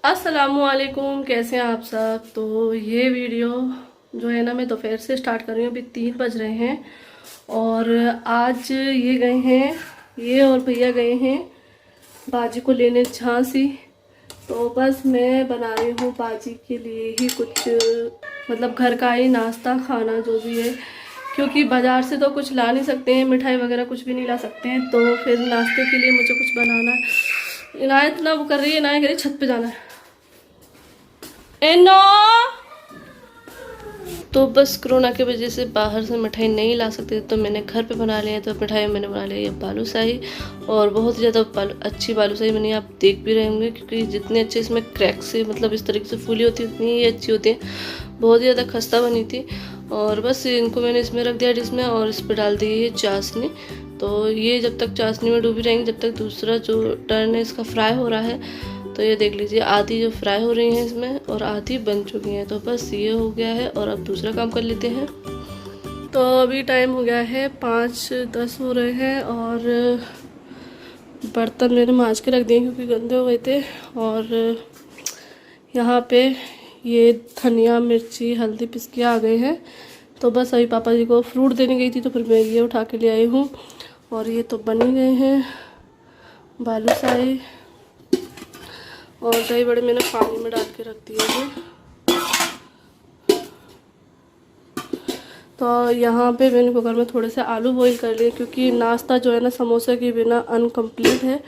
अस्सलामुअलैकुम, कैसे हैं आप सब। तो ये वीडियो जो है ना, मैं दोपहर से स्टार्ट कर रही हूँ। अभी 3 बज रहे हैं और आज ये गए हैं, ये और भैया गए हैं बाजी को लेने झांसी। तो बस मैं बना रही हूँ बाजी के लिए ही कुछ, मतलब घर का ही नाश्ता खाना जो भी है, क्योंकि बाज़ार से तो कुछ ला नहीं सकते हैं, मिठाई वगैरह कुछ भी नहीं ला सकते हैं। तो फिर नाश्ते के लिए मुझे कुछ बनाना है। इनायत ना वो कर रही है, इनायत कह रही छत पे जाना है। एनो तो बस कोरोना की वजह से बाहर से मिठाई नहीं ला सकते, तो मैंने घर पे बना लिया। तो मिठाई मैंने बना लिया ये बालूशाही, और बहुत ज़्यादा अच्छी बालूशाही बनी, आप देख भी रहे होंगे। क्योंकि जितने अच्छे इसमें क्रैक से, मतलब इस तरीके से फूली होती है, उतनी ही अच्छी होती है। बहुत ही ज़्यादा खस्ता बनी थी। और बस इनको मैंने इसमें रख दिया डिश में, और इस पर डाल दी है चाशनी। तो ये जब तक चाशनी में डूबी रहेंगी, जब तक दूसरा जो टर्न है इसका फ्राई हो रहा है। तो ये देख लीजिए, आधी जो फ्राई हो रही हैं इसमें और आधी बन चुकी हैं। तो बस ये हो गया है, और अब दूसरा काम कर लेते हैं। तो अभी टाइम हो गया है 5:10 हो रहे हैं, और बर्तन मैंने मांज के रख दिए क्योंकि गंदे हो गए थे। और यहाँ पे ये धनिया मिर्ची हल्दी पिस के आ गए हैं। तो बस अभी पापा जी को फ्रूट देने गई थी, तो फिर मैं ये उठा के ले आई हूँ। और ये तो बन ही गए हैं बालूशाही, और दही बड़े मैंने पानी में डाल के रख दिए हैं। तो यहाँ पे मैंने कुकर में थोड़े से आलू बॉईल कर लिए, क्योंकि नाश्ता जो है ना समोसे के बिना अनकम्प्लीट है।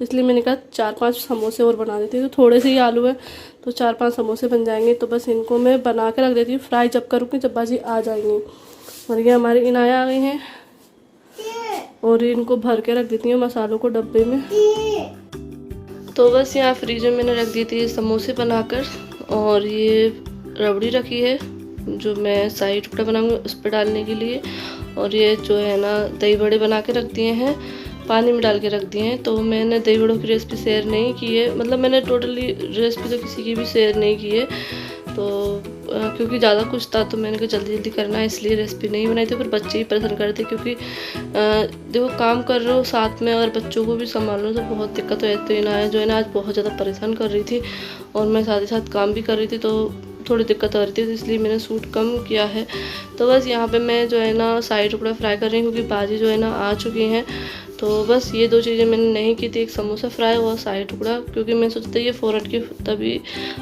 इसलिए मैंने कहा 4-5 समोसे और बना देती हूँ। तो थोड़े से ही आलू है, तो 4-5 समोसे बन जाएंगे। तो बस इनको मैं बना के रख देती हूँ, फ्राई जब करूँगी जब बाजी आ जाएंगी। और ये हमारी इनाया आ गई हैं, और इनको भर के रख देती हूँ मसालों को डब्बे में। तो बस यहाँ फ्रीज में मैंने रख दी थी समोसे बनाकर, और ये रबड़ी रखी है जो मैं शाही टुकड़ा बनाऊंगी उस पर डालने के लिए। और ये जो है ना दही बड़े बना के रख दिए हैं, पानी में डाल के रख दिए हैं। तो मैंने दही बड़ों की रेसिपी शेयर नहीं की है, मतलब मैंने टोटली रेसिपी तो किसी की भी शेयर नहीं की है। तो क्योंकि ज़्यादा कुछ था, तो मैंने कहा जल्दी जल्दी करना है, इसलिए रेसिपी नहीं बनाई थी। फिर बच्चे ही परेशान करते, क्योंकि देखो काम कर रहे हो साथ में और बच्चों को भी संभाल लो तो बहुत दिक्कत हो जाती है। इनाया जो है ना आज बहुत ज़्यादा परेशान कर रही थी, और मैं साथ ही साथ काम भी कर रही थी, तो थोड़ी दिक्कत हो रही थी। तो इसलिए मैंने सूट कम किया है। तो बस यहाँ पे मैं जो है ना शाही टुकड़ा फ्राई कर रही हूँ, क्योंकि बाजी जो है ना आ चुकी हैं। तो बस ये 2 चीज़ें मैंने नहीं की थी, एक समोसा फ्राई और शाही टुकड़ा, क्योंकि मैं सोचती ये फ़ौरन की तभी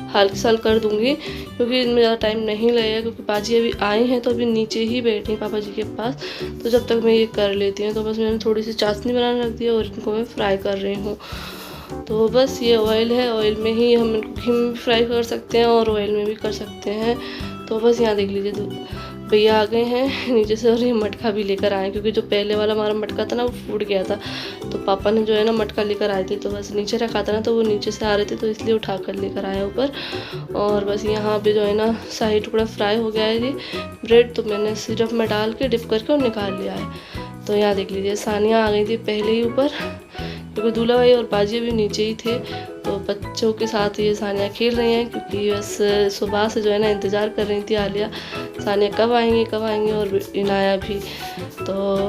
हाल के साल कर दूँगी, क्योंकि इनमें ज़्यादा टाइम नहीं लगेगा। क्योंकि बाजी अभी आई हैं, तो अभी नीचे ही बैठी पापा जी के पास, तो जब तक मैं ये कर लेती हूँ। तो बस मैंने थोड़ी सी चाशनी बनाने रख दी और इनको मैं फ्राई कर रही हूँ। तो बस ये ऑयल है, ऑयल में ही हम इनको घी में भी फ्राई कर सकते हैं और ऑयल में भी कर सकते हैं। तो बस यहाँ देख लीजिए, भैया आ गए हैं नीचे से, और ये मटका भी लेकर आए, क्योंकि जो पहले वाला हमारा मटका था ना वो फूट गया था। तो पापा ने जो है ना मटका लेकर आए थे, तो बस नीचे रखा था ना, तो वो नीचे से आ रहे थे, तो इसलिए उठा कर लेकर आए ऊपर। और बस यहाँ पे जो है ना शाही टुकड़ा फ्राई हो गया है। ये ब्रेड तो मैंने सिरप में डाल के डिप करके और निकाल लिया है। तो यहाँ देख लीजिए, सानिया आ गई थी पहले ही ऊपर, क्योंकि दूल्हा भाई और बाजी भी नीचे ही थे। तो बच्चों के साथ ये सानिया खेल रही हैं, क्योंकि बस सुबह से जो है ना इंतज़ार कर रही थी आलिया, सानिया कब आएंगी कब आएंगी, और इनाया भी। तो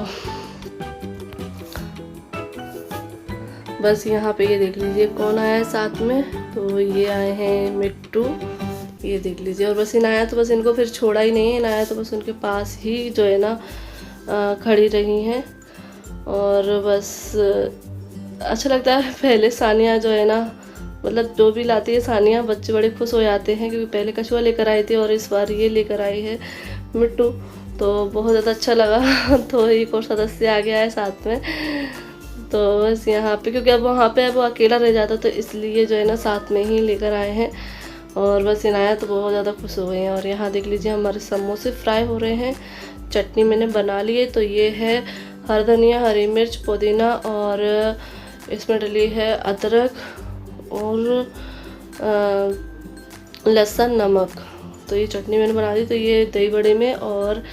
बस यहाँ पे ये देख लीजिए कौन आया है साथ में। तो ये आए हैं मिट्टू, ये देख लीजिए। और बस इनाया तो बस इनको फिर छोड़ा ही नहीं है, इनाया तो बस उनके पास ही जो है ना खड़ी रही हैं। और बस अच्छा लगता है। पहले सानिया जो है ना, मतलब जो भी लाती है सानिया, बच्चे बड़े खुश हो जाते हैं, क्योंकि पहले कछुआ लेकर आई थी और इस बार ये लेकर आई है मिट्टू। तो बहुत ज़्यादा अच्छा लगा। तो एक और सदस्य आ गया है साथ में। तो बस यहाँ पे, क्योंकि अब वहाँ पे वो अकेला रह जाता, तो इसलिए जो है ना साथ में ही लेकर आए हैं। और बस इनाया तो बहुत ज़्यादा खुश हो गए हैं। और यहाँ देख लीजिए हमारे समोसे फ्राई हो रहे हैं। चटनी मैंने बना ली है, तो ये है हरा धनिया, हरी मिर्च, पुदीना, और इसमें डली है अदरक और लहसुन, नमक। तो ये चटनी मैंने बना दी। तो ये दही बड़े में और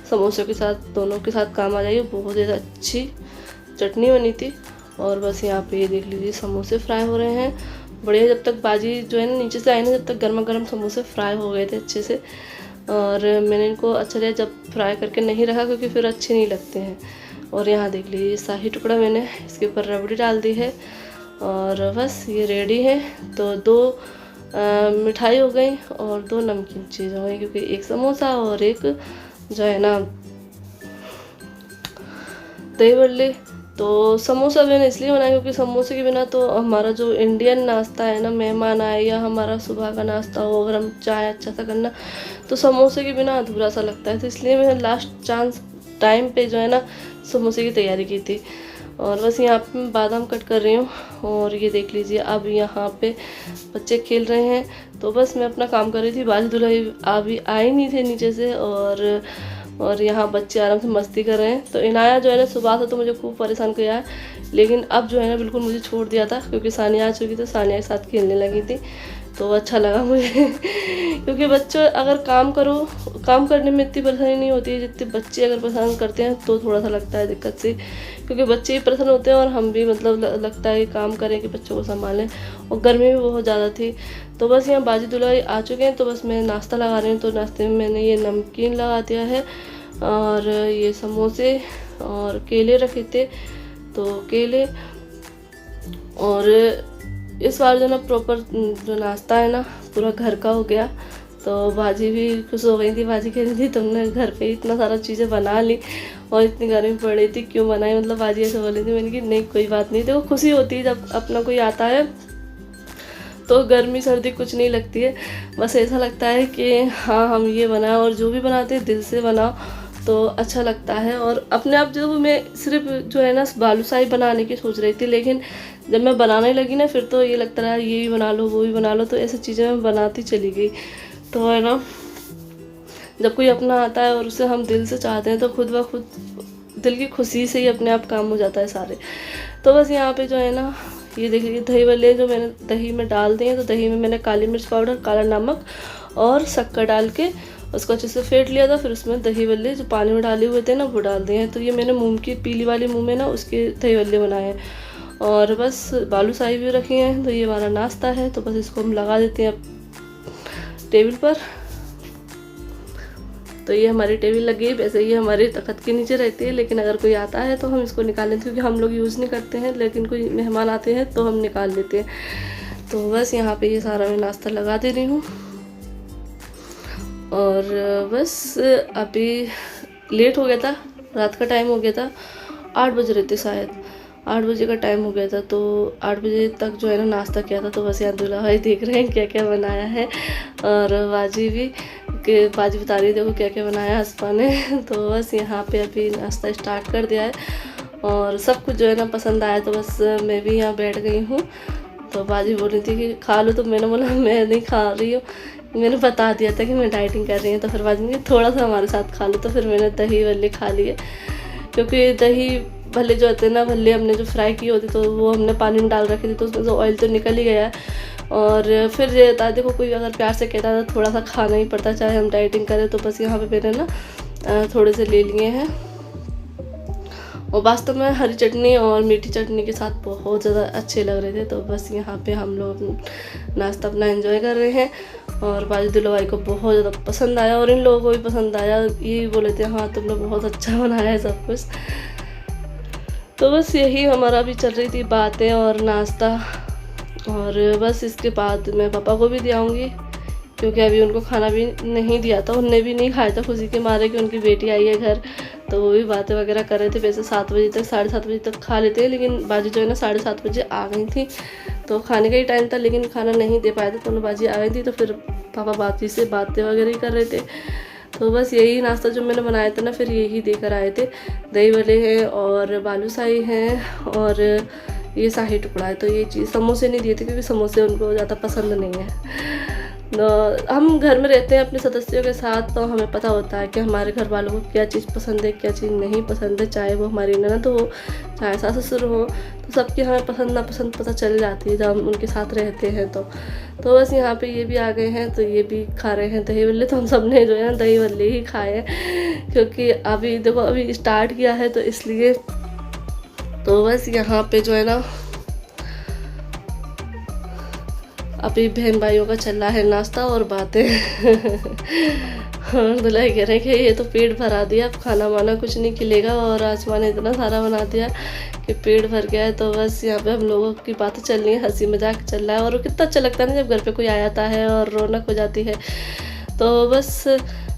समोसे के साथ, दोनों के साथ काम आ जाएगी। बहुत ज़्यादा अच्छी चटनी बनी थी। और बस यहाँ पे ये देख लीजिए समोसे फ्राई हो रहे हैं बढ़िया। जब तक बाजी जो है ना नीचे से आई ना, जब तक गर्मा गर्म समोसे फ्राई हो गए थे अच्छे से। और मैंने इनको अच्छा लगा जब फ्राई करके नहीं रखा, क्योंकि फिर अच्छे नहीं लगते हैं। और यहाँ देख लीजिए शाही टुकड़ा मैंने इसके ऊपर रबड़ी डाल दी है, और बस ये रेडी है। तो 2 मिठाई हो गई और 2 नमकीन चीज़ हो गई, क्योंकि एक समोसा और एक जो है ना दही बल्ले। तो समोसा मैंने इसलिए बनाया क्योंकि समोसे के बिना तो हमारा जो इंडियन नाश्ता है ना, मेहमान आए या हमारा सुबह का नाश्ता हो, अगर हम चाहे अच्छा सा करना, तो समोसे के बिना अधूरा सा लगता है। तो इसलिए मैंने लास्ट चांस टाइम पे जो है ना समोसे की तैयारी की थी। और बस यहाँ पे मैं बादाम कट कर रही हूँ। और ये देख लीजिए, अब यहाँ पे बच्चे खेल रहे हैं, तो बस मैं अपना काम कर रही थी। बाजी दुल्हन अभी आई नहीं थे नीचे से, और यहाँ बच्चे आराम से मस्ती कर रहे हैं। तो इनाया जो है ना सुबह से तो मुझे खूब परेशान किया है, लेकिन अब जो है ना बिल्कुल मुझे छोड़ दिया था, क्योंकि सानिया आ चुकी थी, सानिया के साथ खेलने लगी थी। तो अच्छा लगा मुझे क्योंकि बच्चों अगर काम करो, काम करने में इतनी परेशानी नहीं होती है जितने बच्चे अगर परेशान करते हैं तो थोड़ा सा लगता है दिक्कत से, क्योंकि बच्चे ही परेशान होते हैं और हम भी मतलब लगता है काम करें कि बच्चों को संभालें। और गर्मी भी बहुत ज़्यादा थी। तो बस यहाँ बाजी दुल्हन आ चुके हैं, तो बस मैं नाश्ता लगा रही हूँ। तो नाश्ते में मैंने ये नमकीन लगा दिया है, और ये समोसे और केले रखे थे, तो केले। और इस बार जो ना प्रॉपर जो नाश्ता है ना पूरा घर का हो गया। तो बाजी भी खुश हो गई थी, बाजी कह रही थी तुमने घर पे इतना सारा चीज़ें बना ली और इतनी गर्मी पड़ रही थी, क्यों बनाई, मतलब बाजी ऐसे बोल रही थी। मैंने कहा नहीं कोई बात नहीं, देखो खुशी होती है जब अपना कोई आता है तो गर्मी सर्दी कुछ नहीं लगती है, बस ऐसा लगता है कि हाँ हम ये बनाएं, और जो भी बनाते हैं दिल से बनाओ तो अच्छा लगता है। और अपने आप जो मैं सिर्फ जो है ना बालूशाही बनाने की सोच रही थी, लेकिन जब मैं बनाने लगी ना फिर तो ये लगता रहा ये भी बना लो वो भी बना लो, तो ऐसी चीज़ें मैं बनाती चली गई। तो है ना जब कोई अपना आता है और उसे हम दिल से चाहते हैं तो खुद ब खुद दिल की खुशी से ही अपने आप काम हो जाता है सारे। तो बस यहाँ पे जो है ना ये देखिए दही बल्ले जो मैंने दही में डाल दिए, तो दही में मैंने काली मिर्च पाउडर, काला नमक और शक्कर डाल के उसको अच्छे से फेंट लिया था। फिर उसमें दही बल्ले जो पानी में डाले हुए थे ना वो डाल दिए हैं। तो ये मैंने मूंग की पीली वाली मुँह में ना उसके दही बल्ले बनाए हैं। और बस बालूशाही भी रखी हैं। तो ये हमारा नाश्ता है, तो बस इसको हम लगा देते हैं टेबल पर। तो ये हमारी टेबल लगी है, वैसे ये हमारे तख्त के नीचे रहती है, लेकिन अगर कोई आता है तो हम इसको निकाल लेते हैं, क्योंकि हम लोग यूज़ नहीं करते हैं, लेकिन कोई मेहमान आते हैं तो हम निकाल लेते हैं। तो बस यहाँ पे ये सारा मैं नाश्ता लगा दे रही हूँ। और बस अभी लेट हो गया था, रात का टाइम हो गया था, 8 बज रहे थे शायद, 8 बजे का टाइम हो गया था। तो 8 बजे तक जो है ना नाश्ता किया था। तो बस यहाँ दूल्हा भाई देख रहे हैं क्या क्या बनाया है, और बाजी बता रही है देखो क्या क्या बनाया हस्पा ने। तो बस यहाँ पे अभी नाश्ता स्टार्ट कर दिया है और सब कुछ जो है ना पसंद आया। तो बस मैं भी यहाँ बैठ गई हूँ। तो बाजी बोल रही थी कि खा लो, तो मैंने बोला मैं नहीं खा रही हूँ, मैंने बता दिया था कि मैं डाइटिंग कर रही हूँ। तो फिर बाजी ने थोड़ा सा हमारे साथ खा लो, तो फिर मैंने दही भल्ले खा लिए, क्योंकि दही भल्ले जो होते हैं ना, भल्ले हमने जो फ्राई की होती तो वो हमने पानी में डाल रखी थी, तो उसमें से ऑयल तो निकल ही गया है। और फिर ये था देखो कोई अगर प्यार से कहता था थोड़ा सा खाना ही पड़ता चाहे हम डाइटिंग करें। तो बस यहाँ पे मैंने ना थोड़े से ले लिए हैं। और वास्तव में हरी चटनी और मीठी चटनी के साथ बहुत ज़्यादा अच्छे लग रहे थे। तो बस यहाँ पे हम लोग नाश्ता अपना एंजॉय कर रहे हैं। और बाजी दुल्हा भाई को बहुत ज़्यादा पसंद आया और इन लोगों को भी पसंद आया, ये बोले थे हाँ तुम लोग बहुत अच्छा बनाया है सब कुछ। तो बस यही हमारा भी चल रही थी बातें और नाश्ता। और बस इसके बाद मैं पापा को भी दिलाऊंगी, क्योंकि अभी उनको खाना भी नहीं दिया था, उनने भी नहीं खाया था खुशी के मारे कि उनकी बेटी आई है घर। तो वो भी बातें वगैरह कर रहे थे। वैसे 7 बजे तक 7:30 बजे तक खा लेते हैं, लेकिन बाजी जो है ना 7:30 बजे आ गई थी, तो खाने का ही टाइम था लेकिन खाना नहीं दे पाए थे। तो बाजी आ गई थी, तो फिर पापा बाजी से बातें वगैरह ही कर रहे थे। तो बस यही नाश्ता जो मैंने बनाया था ना फिर यही देकर आए थे। दही बड़े हैं और बालूशाही हैं और ये शाही टुकड़ा है। तो ये चीज़ समोसे नहीं दिए थे क्योंकि समोसे उनको ज़्यादा पसंद नहीं है। हम घर में रहते हैं अपने सदस्यों के साथ, तो हमें पता होता है कि हमारे घर वालों को क्या चीज़ पसंद है क्या चीज़ नहीं पसंद है, चाहे वो हमारी ननद हो चाहे सास ससुर हो, तो सबकी हमें पसंद नापसंद पता चल जाती है जब हम उनके साथ रहते हैं। तो बस यहाँ पे ये भी आ गए हैं, तो ये भी खा रहे हैं दही बल्ले। तो हम सब ने जो है ना दही बल्ले ही खाए हैं, क्योंकि अभी देखो अभी स्टार्ट किया है तो इसलिए। तो बस यहाँ पे जो है ना अभी बहन भाइयों का चल रहा है नाश्ता और बातें। हाँ, दुल्हा कह रहे हैं कि ये तो पेट भरा दिया, अब खाना वाना कुछ नहीं खिलेगा, और आसमान ने इतना सारा बना दिया कि पेट भर गया है। तो बस यहाँ पे हम लोगों की बातें चल रही है, हंसी मजाक चल रहा है, और कितना अच्छा लगता है ना जब घर पे कोई आ जाता है और रौनक हो जाती है। तो बस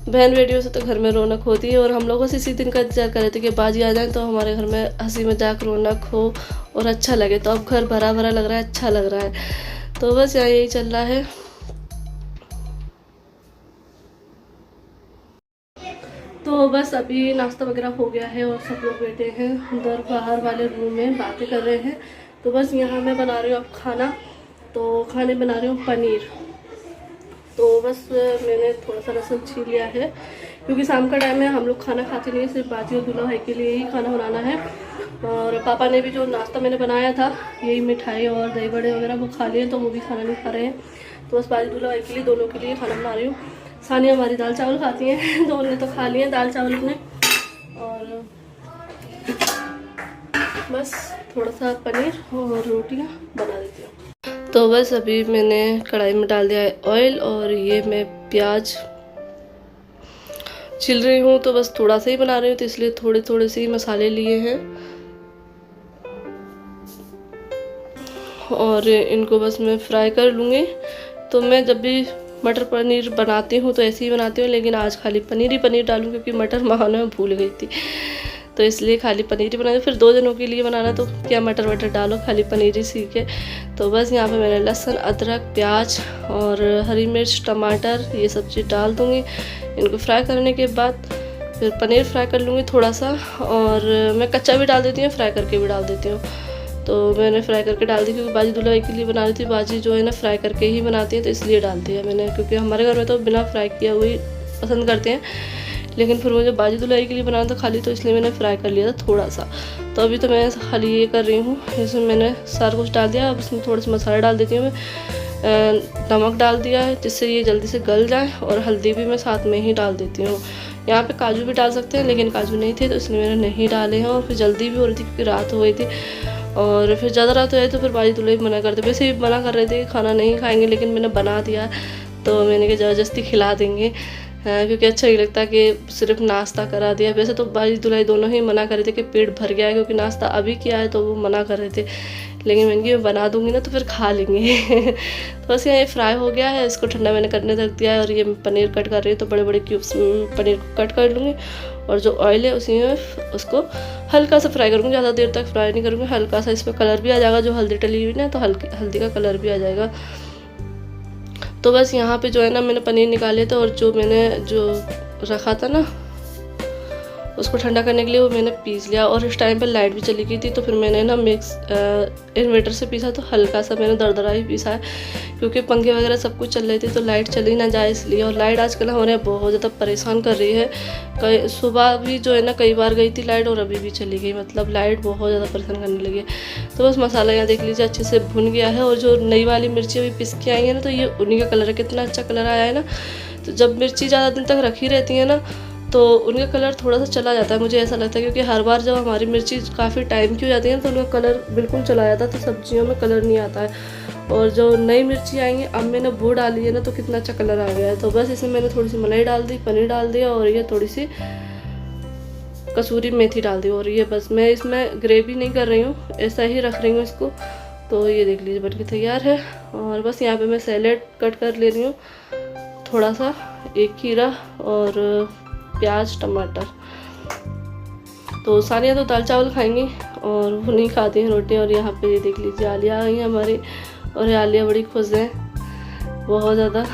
बहन बेटियों से तो घर में रौनक होती है, और हम लोगों से इसी दिन का इंतजार कर रहे थे कि बाजी आ जाए तो हमारे घर में हंसी मजाक रौनक हो और अच्छा लगे। तो अब घर भरा भरा लग रहा है, अच्छा लग रहा है। तो बस यहाँ यही चल रहा है। तो बस अभी नाश्ता वगैरह हो गया है और सब लोग बैठे हैं उधर बाहर वाले रूम में बातें कर रहे हैं। तो बस यहाँ मैं बना रही हूँ अब खाना। तो खाने बना रही हूँ पनीर। तो बस मैंने थोड़ा सा लहसुन छील लिया है, क्योंकि शाम का टाइम है, हम लोग खाना खाते नहीं है, सिर्फ बाजी और दूल्हा भाई के लिए ही खाना बनाना है। और पापा ने भी जो नाश्ता मैंने बनाया था, यही मिठाई और दही बड़े वगैरह, वो खा लिए, तो वो भी खाना नहीं खा रहे हैं। तो बस बाजी दूल्हा भाई के लिए, दोनों के लिए खाना बना रही हूँ। सानिया हमारी दाल चावल खाती हैं तो उन्होंने तो खा लिए दाल चावल अपने, और बस थोड़ा सा पनीर और रोटियाँ बना देती हूँ। तो बस अभी मैंने कढ़ाई में डाल दिया है ऑयल, और ये मैं प्याज छिल रही हूँ। तो बस थोड़ा सा ही बना रही हूँ, तो इसलिए थोड़े थोड़े से ही मसाले लिए हैं, और इनको बस मैं फ्राई कर लूँगी। तो मैं जब भी मटर पनीर बनाती हूँ तो ऐसे ही बनाती हूँ, लेकिन आज खाली पनीर ही पनीर डालूँ, क्योंकि मटर मंगाने में भूल गई थी, तो इसलिए खाली पनीर ही बनाती। फिर 2 जनों के लिए बनाना तो क्या मटर वटर डालो, खाली पनीर ही सीखे। तो बस यहाँ पे मैंने लहसुन, अदरक, प्याज और हरी मिर्च, टमाटर, ये सब चीज़ डाल दूँगी। इनको फ्राई करने के बाद फिर पनीर फ्राई कर लूँगी थोड़ा सा, और मैं कच्चा भी डाल देती हूँ, फ्राई करके भी डाल देती हूँ। तो मैंने फ्राई करके डाल दी, क्योंकि बाजी दूल्हा के लिए बना रही थी। बाजी जो है ना फ्राई करके ही बनाती है, तो इसलिए डाल दिया मैंने, क्योंकि हमारे घर में तो बिना फ्राई किया हुई पसंद करते हैं, लेकिन फिर मुझे बाजी दूल्हा के लिए बनाना था खाली, तो इसलिए मैंने फ्राई कर लिया था थोड़ा सा। तो अभी तो मैं खाली ये कर रही हूँ, इसमें मैंने सारा कुछ डाल दिया। अब इसमें थोड़े से मसाले डाल देती हूँ मैं। नमक डाल दिया है जिससे ये जल्दी से गल जाए, और हल्दी भी मैं साथ में ही डाल देती हूँ। यहाँ पे काजू भी डाल सकते हैं, लेकिन काजू नहीं थे तो इसलिए मैंने नहीं डाले हैं। और फिर जल्दी भी हो रही थी, क्योंकि रात हो गई थी, और फिर ज़्यादा रात हो जाए तो फिर बाजी दूल्हा मना करते। वैसे ही मना कर रहे थे कि खाना नहीं खाएंगे, लेकिन मैंने बना दिया, तो मैंने कहा ज़बरदस्ती खिला देंगे, क्योंकि अच्छा नहीं लगता कि सिर्फ नाश्ता करा दिया। वैसे तो बाजी दूल्हा दोनों ही मना कर रहे थे कि पेट भर गया है, क्योंकि नाश्ता अभी किया है, तो वो मना कर रहे थे, लेकिन मैंने बना दूंगी ना तो फिर खा लेंगे। तो बस ये फ्राई हो गया है, इसको ठंडा मैंने करने रख दिया है। और ये पनीर कट कर रही है, तो बड़े बड़े क्यूब्स पनीर को कट कर लूँगी, और जो ऑयल है उसी में उसको हल्का सा फ्राई करूँगी, ज़्यादा देर तक फ्राई नहीं करूँगी। हल्का सा इसमें कलर भी आ जाएगा, जो हल्दी डली हुई ना, तो हल्दी का कलर भी आ जाएगा। तो बस यहाँ पे जो है ना मैंने पनीर निकाले थे, और जो मैंने जो रखा था ना उसको ठंडा करने के लिए वो मैंने पीस लिया। और इस टाइम पे लाइट भी चली गई थी, तो फिर मैंने ना मिक्स इन्वर्टर से पीसा, तो हल्का सा मैंने दरदरा ही पीसा है, क्योंकि पंखे वगैरह सब कुछ चल रही थी, तो लाइट चली ना जाए इसलिए। और लाइट आजकल हमारे बहुत ज़्यादा परेशान कर रही है। सुबह भी जो है ना कई बार गई थी लाइट, और अभी भी चली गई, मतलब लाइट बहुत ज़्यादा परेशान करने लगी है। तो बस मसाला यहाँ देख लीजिए अच्छे से भुन गया है, और जो नई वाली मिर्ची अभी पिस के आई है ना, तो ये उन्हीं का कलर है। कितना अच्छा कलर आया है ना। तो जब मिर्ची ज़्यादा दिन तक रखी रहती है ना, तो उनका कलर थोड़ा सा चला जाता है, मुझे ऐसा लगता है, क्योंकि हर बार जब हमारी मिर्ची काफ़ी टाइम की हो जाती है तो उनका कलर बिल्कुल चला जाता है, तो सब्जियों में कलर नहीं आता है। और जो नई मिर्ची आएंगी, अब मैंने वो डाली है ना, तो कितना अच्छा कलर आ गया है। तो बस इसमें मैंने थोड़ी सी मलाई डाल दी, पनीर डाल दिया, और ये थोड़ी सी कसूरी मेथी डाल दी। और ये बस मैं इसमें ग्रेवी नहीं कर रही हूँ, ऐसा ही रख रही हूँ इसको। तो ये देख लीजिए बन के तैयार है। और बस यहाँ पे मैं सैलेड कट कर ले रही हूँ, थोड़ा सा, एक खीरा और प्याज, टमाटर। तो सानिया तो दाल चावल खाएंगी और वो नहीं खाती हैं रोटी। और यहाँ पे ये देख लीजिए आलिया आई है हमारी, और आलिया बड़ी खुश है बहुत ज़्यादा।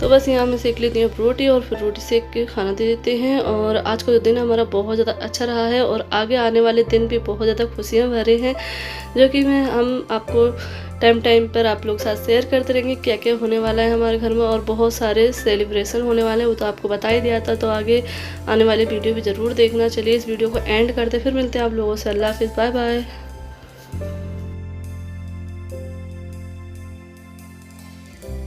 तो बस यहाँ मैं सेक लेती हूँ रोटी, और फिर रोटी सेक के खाना दे देते हैं। और आज का जो दिन हमारा बहुत ज़्यादा अच्छा रहा है, और आगे आने वाले दिन भी बहुत ज़्यादा खुशियाँ भरे हैं, जो कि हम आपको टाइम पर आप लोग साथ शेयर करते रहेंगे क्या क्या होने वाला है हमारे घर में। और बहुत सारे सेलिब्रेशन होने वाले हैं, वो तो आपको बता ही दिया था। तो आगे आने वाले वीडियो भी ज़रूर देखना। चलिए इस वीडियो को एंड करते, फिर मिलते हैं आप लोगों से। अल्लाह हाफिज़, बाय बाय।